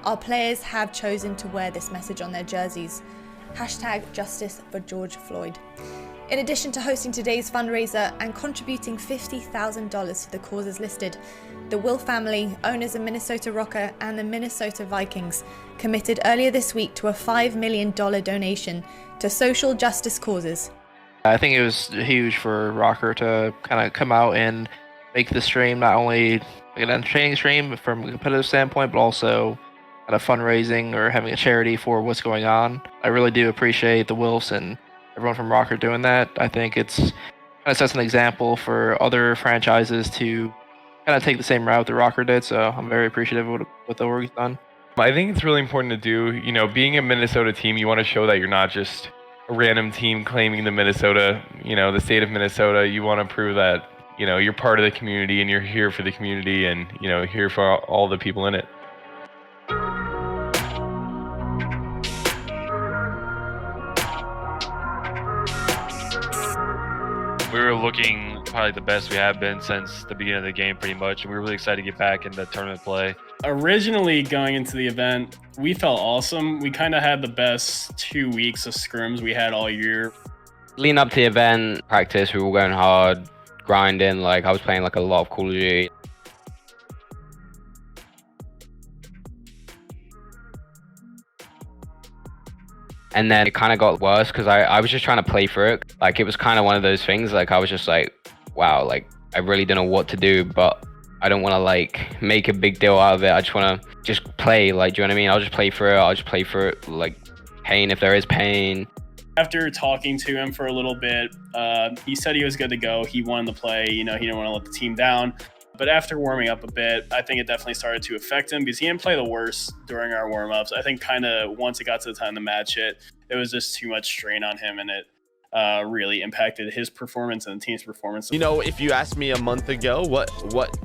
our players have chosen to wear this message on their jerseys. #Justice for George Floyd. In addition to hosting today's fundraiser and contributing $50,000 to the causes listed, the Will family, owners of Minnesota RØKKR and the Minnesota Vikings, committed earlier this week to a $5 million donation to social justice causes. I think it was huge for RØKKR to kind of come out and make the stream not only an entertaining stream from a competitive standpoint, but also kind of fundraising or having a charity for what's going on. I really do appreciate the Wilfs and everyone from RØKKR doing that. I think it's kind of sets an example for other franchises to kind of take the same route that RØKKR did. So I'm very appreciative of what the org's done. I think it's really important to do, being a Minnesota team, you want to show that you're not just a random team claiming the Minnesota, the state of Minnesota. You want to prove that, you're part of the community and you're here for the community and, here for all the people in it. We were looking probably the best we have been since the beginning of the game pretty much, and we were really excited to get back into tournament play. Originally going into the event, we felt awesome. We kind of had the best 2 weeks of scrims we had all year. Leading up to the event, practice, we were going hard, grinding, I was playing a lot of Call of Duty. And then it kind of got worse because I was just trying to play through it. It was kind of one of those things, I was just wow, I really don't know what to do, but I don't want to make a big deal out of it. I just want to just play, do you know what I mean? I'll just play through it. I'll just play through it, pain if there is pain. After talking to him for a little bit, he said he was good to go. He wanted to play, he didn't want to let the team down. But after warming up a bit, I think it definitely started to affect him because he didn't play the worst during our warm-ups. I think kind of once it got to the time to match it, it was just too much strain on him, and it really impacted his performance and the team's performance. If you asked me a month ago, what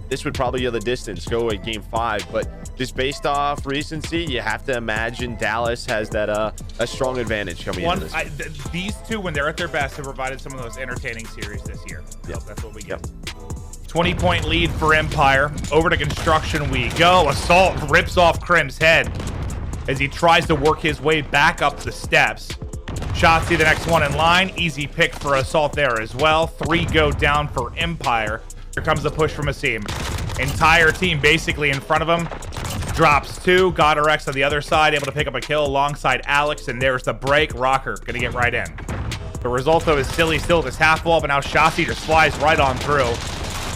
this would probably go the distance, go at game 5, but just based off recency, you have to imagine Dallas has that a strong advantage coming into this. These two, when they're at their best, have provided some of those entertaining series this year. Yep. So that's what we get. 20-point lead for Empire. Over to construction we go. Assault rips off Krim's head as he tries to work his way back up the steps. Shotzzy, the next one in line. Easy pick for Assault there as well. 3 go down for Empire. Here comes the push from Asim. Entire team basically in front of him. Drops 2. RØKKR on the other side, able to pick up a kill alongside Alex, and there's the break. RØKKR gonna get right in. The result, though, is Silly still at this half wall, but now Shotzzy just flies right on through.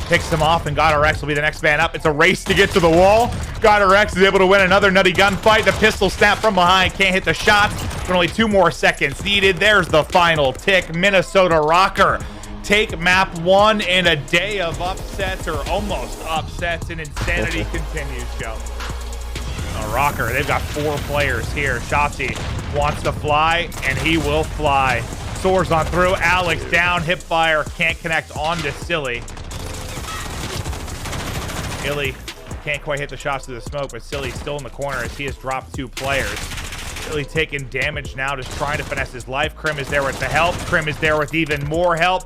Picks him off, and RØKKR will be the next man up. It's a race to get to the wall. RØKKR is able to win another nutty gunfight. The pistol snap from behind. Can't hit the shots. But only 2 more seconds needed. There's the final tick. Minnesota RØKKR take map 1 in a day of upsets, or almost upsets, and insanity continues, Joe. RØKKR, they've got 4 players here. Shotzzy wants to fly, and he will fly. Soars on through. Alex down. Hip fire. Can't connect onto Silly. Illy can't quite hit the shots through the smoke, but Silly's still in the corner as he has dropped 2 players. Silly taking damage now, just trying to finesse his life. Krim is there with the help. Krim is there with even more help.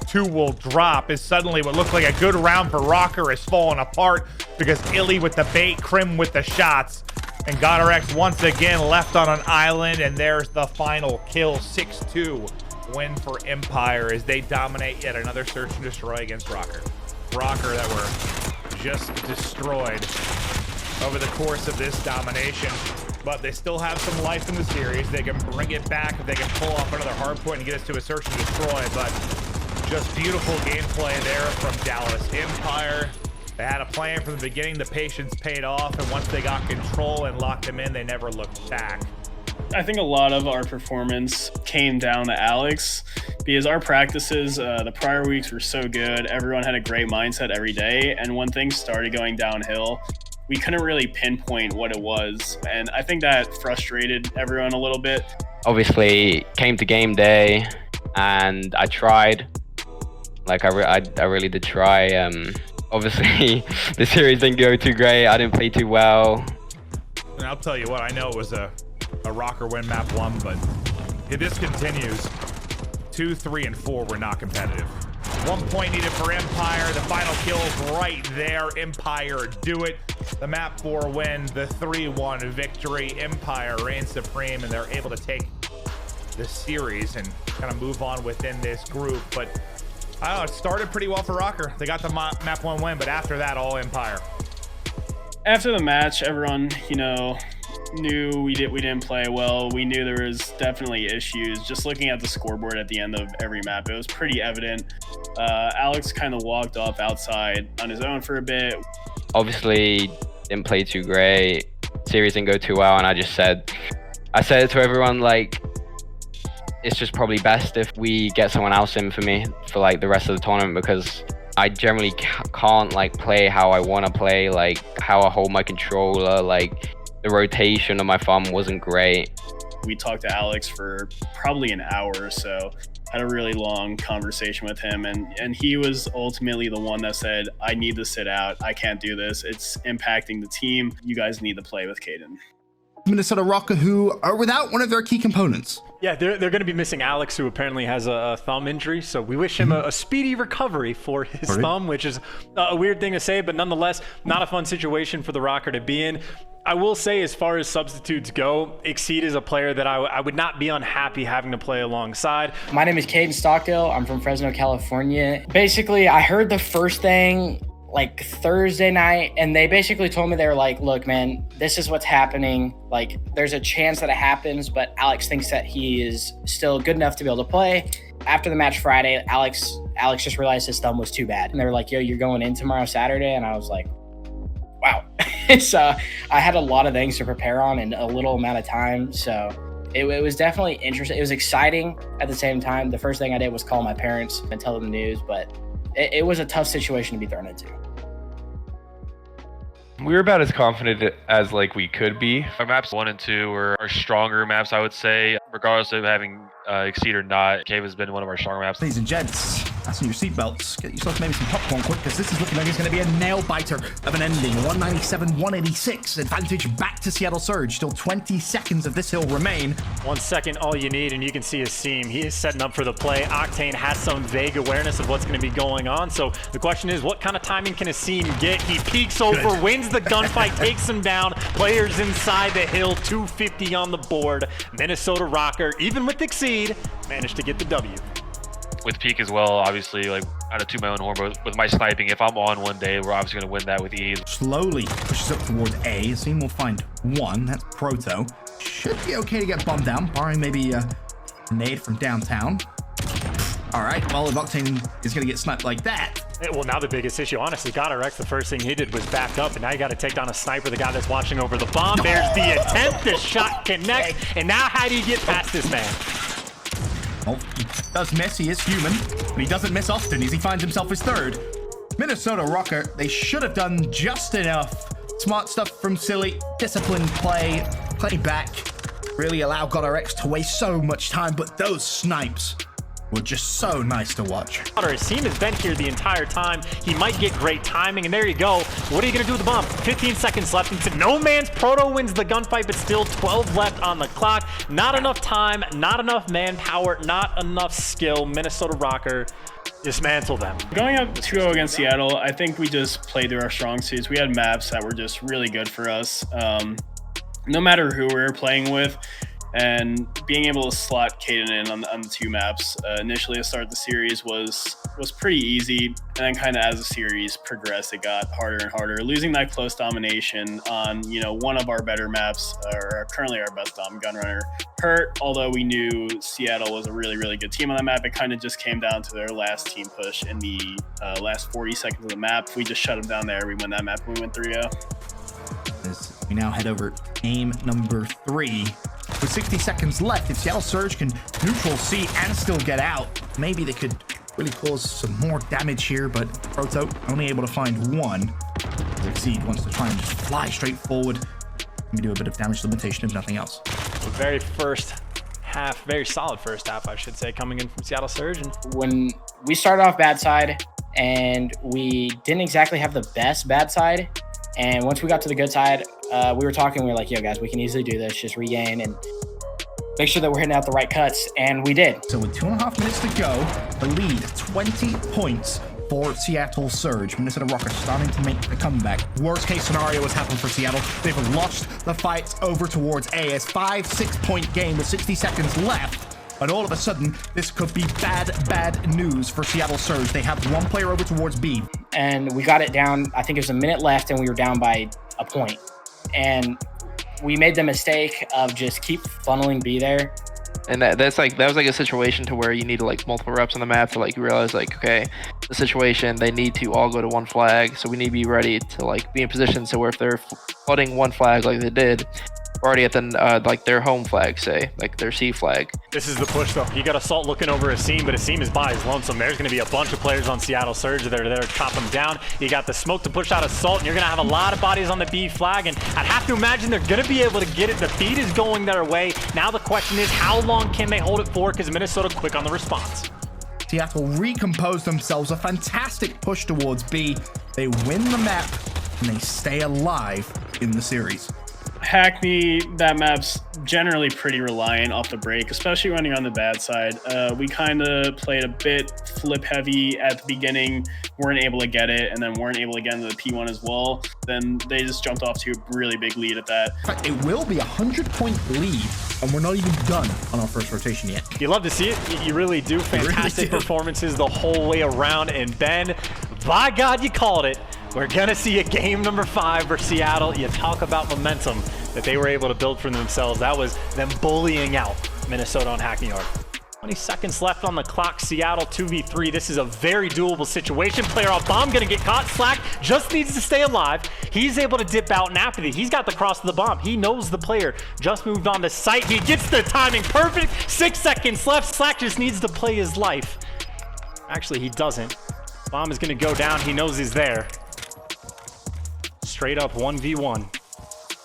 2 will drop as suddenly what looked like a good round for RØKKR is falling apart because Illy with the bait, Krim with the shots. And RØKKR once again left on an island, and there's the final kill. 6-2 win for Empire as they dominate yet another search and destroy against RØKKR. RØKKR that were just destroyed over the course of this domination, but they still have some life in the series. They can bring it back if they can pull off another hard point and get us to a search and destroy, but just beautiful gameplay there from Dallas. Empire, they had a plan from the beginning. The patience paid off, and once they got control and locked them in, they never looked back. I think a lot of our performance came down to Alex because our practices the prior weeks were so good. Everyone had a great mindset every day, and when things started going downhill, we couldn't really pinpoint what it was, and I think that frustrated everyone a little bit. Obviously, came to game day, and I tried. I really did try. Obviously, the series didn't go too great. I didn't play too well. And I'll tell you what, I know it was a RØKKR win map 1, but if this continues, 2, 3, and 4 were not competitive. 1 point needed for Empire. The final kill's right there. Empire do it. The map 4 win, the 3-1 victory. Empire reigns supreme, and they're able to take the series and kind of move on within this group. But I don't know, it started pretty well for RØKKR. They got the map 1 win, but after that, all Empire. After the match, everyone, knew we didn't play well. We knew there was definitely issues. Just looking at the scoreboard at the end of every map, it was pretty evident. Alex kind of walked off outside on his own for a bit. Obviously, didn't play too great. Series didn't go too well, and I said it to everyone, like, it's just probably best if we get someone else in for me for like the rest of the tournament, because I generally can't like play how I want to play, like how I hold my controller, like the rotation of my thumb wasn't great. We talked to Alex for probably an hour or so, had a really long conversation with him, and he was ultimately the one that said, I need to sit out, I can't do this, it's impacting the team, you guys need to play with Kaden. Minnesota RØKKR, who are without one of their key components. Yeah, they're going to be missing Alex, who apparently has a thumb injury. So we wish him a speedy recovery for his thumb, which is a weird thing to say, but nonetheless, not a fun situation for the RØKKR to be in. I will say, as far as substitutes go, Exceed is a player that I would not be unhappy having to play alongside. My name is Kaden Stockdale. I'm from Fresno, California. Basically, I heard the first thing like Thursday night, and they basically told me, they were like, look, man, this is what's happening. Like, there's a chance that it happens, but Alex thinks that he is still good enough to be able to play. After the match Friday, Alex just realized his thumb was too bad. And they were like, yo, you're going in tomorrow, Saturday? And I was like, wow. So I had a lot of things to prepare on in a little amount of time. So it was definitely interesting. It was exciting at the same time. The first thing I did was call my parents and tell them the news, but it was a tough situation to be thrown into. We were about as confident as like we could be. Our maps 1 and 2 are stronger maps, I would say, regardless of having Exceed or not. Cave has been one of our stronger maps. Ladies and gents, fasten your seatbelts. Get yourself maybe some popcorn quick, because this is looking like it's going to be a nail-biter of an ending. 197-186. Advantage back to Seattle Surge. Still 20 seconds of this hill remain. 1 second, all you need, and you can see his seam. He is setting up for the play. Octane has some vague awareness of what's going to be going on. So the question is, what kind of timing can Asim get? He peeks over, wins the gunfight, takes him down. Players inside the hill, 250 on the board. Minnesota RØKKR, even with Exceed, managed to get the W. With Peak as well, obviously, like, I don't toot my own horn, but with my sniping, if I'm on one day, we're obviously going to win that with ease. Slowly pushes up towards A. Asim will find one. That's Proto. Should be okay to get bombed down, barring maybe a nade from downtown. All right, well, if Octane is going to get sniped like that. Well, now the biggest issue, honestly, RØKKR, the first thing he did was back up, and now you got to take down a sniper, the guy that's watching over the bomb. There's the attempt, the shot connects, and now how do you get past this man? Well, he does miss, he is human, but he doesn't miss often as he finds himself his third. Minnesota RØKKR, they should have done just enough. Smart stuff from Silly, disciplined play back, really allow RØKKR to waste so much time, but those snipes were just so nice to watch. Asim has been here the entire time. He might get great timing, and there you go. What are you going to do with the bomb? 15 seconds left into no man's. Proto wins the gunfight, but still 12 left on the clock. Not enough time, not enough manpower, not enough skill. Minnesota RØKKR dismantle them. Going up 2-0 against Seattle, I think we just played through our strong suits. We had maps that were just really good for us. No matter who we were playing with, and being able to slot Kaden in on the 2 maps initially to start the series was pretty easy, and then kind of as the series progressed, it got harder and harder. Losing that close domination on one of our better maps, or currently our best Gunrunner, hurt. Although we knew Seattle was a really good team on that map, it kind of just came down to their last team push in the last 40 seconds of the map. If we just shut them down there, we win that map. We win 3-0. As we now head over game number 3. With 60 seconds left, if Seattle Surge can neutral C and still get out, maybe they could really cause some more damage here, but Proto only able to find one. Exceed wants to try and just fly straight forward. Maybe do a bit of damage limitation if nothing else. The very first half, very solid first half, I should say, coming in from Seattle Surge. And when we started off bad side, and we didn't exactly have the best bad side, and once we got to the good side, we were talking, we were like, yo guys, we can easily do this, just regain. And make sure that we're hitting out the right cuts, and we did. So with 2.5 minutes to go, the lead 20 points for Seattle Surge. Minnesota RØKKR starting to make the comeback. Worst case scenario has happened for Seattle. They've lost the fight over towards A as 5-6 point game with 60 seconds left. And all of a sudden, this could be bad news for Seattle Surge. They have one player over towards B. And we got it down, I think it was a minute left, and we were down by a point. And we made the mistake of just keep funneling B there. And that was like a situation to where you need to like multiple reps on the map to like realize like, okay, the situation, they need to all go to one flag, so we need to be ready to like be in position so where if they're flooding one flag like they did, already at the like their home flag, say like their C flag. This is the push though. You got Assault looking over Asim, but Asim is by his lonesome. There's going to be a bunch of players on Seattle Surge that are there to chop him down. You got the smoke to push out Assault, and you're going to have a lot of bodies on the B flag, and I'd have to imagine they're going to be able to get it. The beat is going their way. Now the question is, how long can they hold it for? Because Minnesota quick on the response. Seattle recompose themselves, a fantastic push towards B. They win the map, and they stay alive in the series. Hackney, that map's generally pretty reliant off the break, especially when you're on the bad side. We kind of played a bit flip heavy at the beginning, weren't able to get it, and then weren't able to get into the P1 as well. Then they just jumped off to a really big lead at that. In fact, it will be a 100-point lead, and we're not even done on our first rotation yet. You love to see it. You really do. Fantastic performances the whole way around. And Ben, by God, you called it. We're going to see a game number 5 for Seattle. You talk about momentum that they were able to build for themselves. That was them bullying out Minnesota on Hackney Yard. 20 seconds left on the clock. Seattle 2v3. This is a very doable situation. Player off bomb going to get caught. Slack just needs to stay alive. He's able to dip out, and after that, he's got the cross of the bomb. He knows the player just moved on to site. He gets the timing perfect. 6 seconds left. Slack just needs to play his life. Actually, he doesn't. Bomb is going to go down. He knows he's there. Straight up 1v1.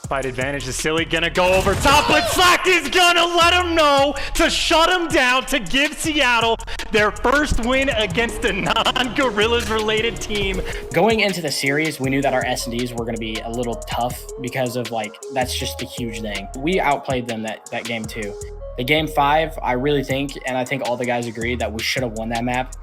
Fight advantage is Silly, gonna go over top, but Slack is gonna let him know to shut him down to give Seattle their first win against a non-Gorillas related team. Going into the series, we knew that our S&Ds were gonna be a little tough because of like, that's just a huge thing. We outplayed them that game 2. The game 5, I really think, and I think all the guys agree that we should have won that map.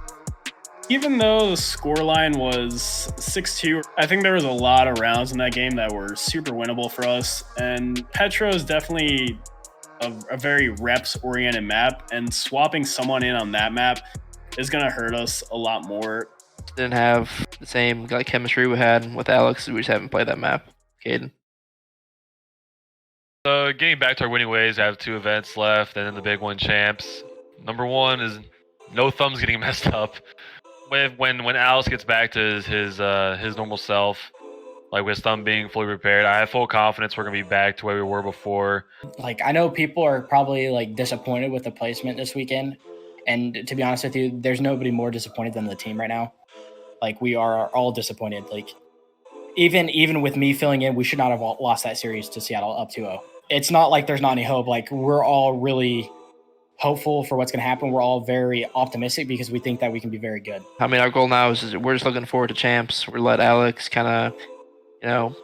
Even though the scoreline was 6-2, I think there was a lot of rounds in that game that were super winnable for us. And Petro is definitely a very reps-oriented map, and swapping someone in on that map is going to hurt us a lot more. Didn't have the same like chemistry we had with Alex. We just haven't played that map. Kaden. Getting back to our winning ways, I have 2 events left, and then the big one, champs. Number 1 is no thumbs getting messed up. When Alex gets back to his normal self, like with thumb being fully repaired, I have full confidence we're gonna be back to where we were before. Like, I know people are probably like disappointed with the placement this weekend, and to be honest with you, there's nobody more disappointed than the team right now. Like, we are all disappointed. Like, even with me filling in, we should not have lost that series to Seattle up 2-0. It's not like there's not any hope. Like, we're all really hopeful for what's going to happen. We're all very optimistic because we think that we can be very good. I mean, our goal now is we're just looking forward to champs. We're let Alex kind of,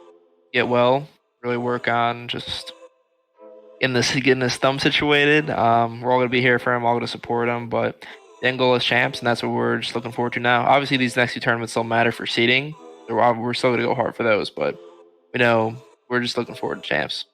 get well, really work on just getting this thumb situated. We're all going to be here for him, all going to support him, but the end goal is champs, and that's what we're just looking forward to now. Obviously, these next 2 tournaments still matter for seeding. We're still going to go hard for those, but we're just looking forward to champs.